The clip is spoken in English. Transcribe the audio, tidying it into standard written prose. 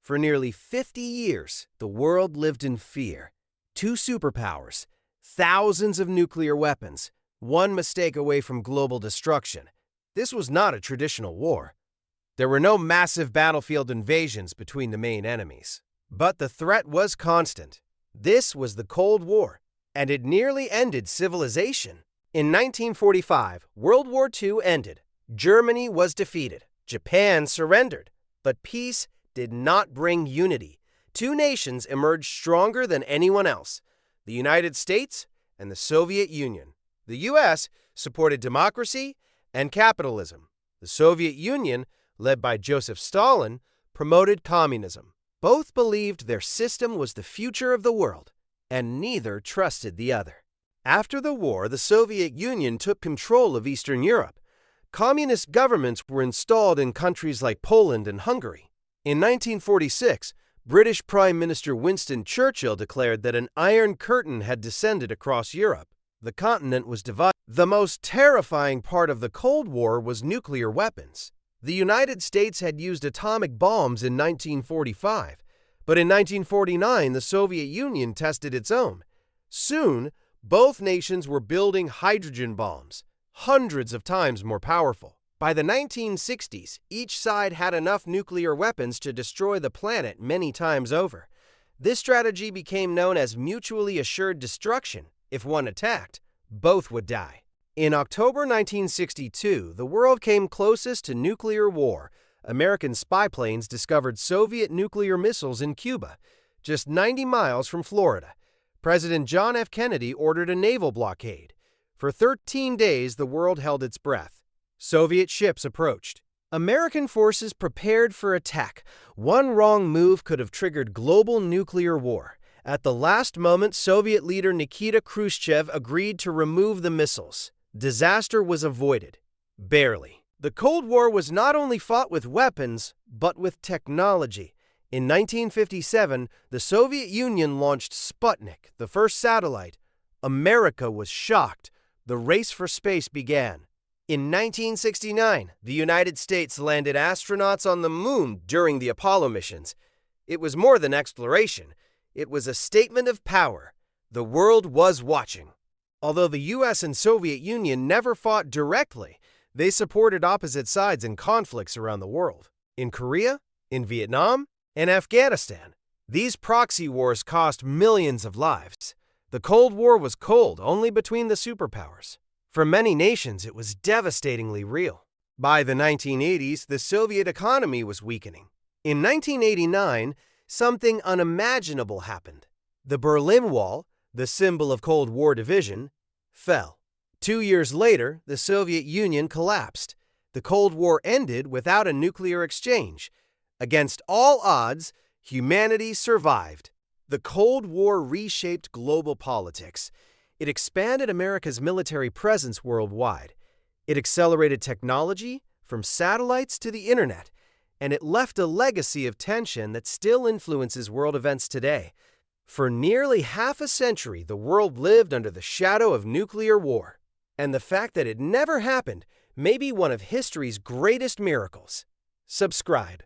For nearly 50 years, the world lived in fear. Two superpowers, thousands of nuclear weapons, one mistake away from global destruction. This was not a traditional war. There were no massive battlefield invasions between the main enemies. But the threat was constant. This was the Cold War, and it nearly ended civilization. In 1945, World War II ended. Germany was defeated. Japan surrendered. But peace did not bring unity. Two nations emerged stronger than anyone else: the United States and the Soviet Union. The U.S. supported democracy and capitalism. The Soviet Union, led by Joseph Stalin, promoted communism. Both believed their system was the future of the world, and neither trusted the other. After the war, the Soviet Union took control of Eastern Europe. Communist governments were installed in countries like Poland and Hungary. In 1946, British Prime Minister Winston Churchill declared that an Iron Curtain had descended across Europe. The continent was divided. The most terrifying part of the Cold War was nuclear weapons. The United States had used atomic bombs in 1945, but in 1949 the Soviet Union tested its own. Soon, both nations were building hydrogen bombs, hundreds of times more powerful. By the 1960s, each side had enough nuclear weapons to destroy the planet many times over. This strategy became known as mutually assured destruction. If one attacked, both would die. In October 1962, the world came closest to nuclear war. American spy planes discovered Soviet nuclear missiles in Cuba, just 90 miles from Florida. President John F. Kennedy ordered a naval blockade. For 13 days, the world held its breath. Soviet ships approached. American forces prepared for attack. One wrong move could have triggered global nuclear war. At the last moment, Soviet leader Nikita Khrushchev agreed to remove the missiles. Disaster was avoided. Barely. The Cold War was not only fought with weapons, but with technology. In 1957, the Soviet Union launched Sputnik, the first satellite. America was shocked. The race for space began. In 1969, the United States landed astronauts on the moon during the Apollo missions. It was more than exploration. It was a statement of power. The world was watching. Although the U.S. and Soviet Union never fought directly, they supported opposite sides in conflicts around the world. In Korea, in Vietnam, and Afghanistan. These proxy wars cost millions of lives. The Cold War was cold only between the superpowers. For many nations, it was devastatingly real. By the 1980s, the Soviet economy was weakening. In 1989, something unimaginable happened. The Berlin Wall, the symbol of Cold War division, fell. 2 years later, the Soviet Union collapsed. The Cold War ended without a nuclear exchange. Against all odds, humanity survived. The Cold War reshaped global politics. It expanded America's military presence worldwide. It accelerated technology, from satellites to the internet, and it left a legacy of tension that still influences world events today. For nearly half a century, the world lived under the shadow of nuclear war. And the fact that it never happened may be one of history's greatest miracles. Subscribe.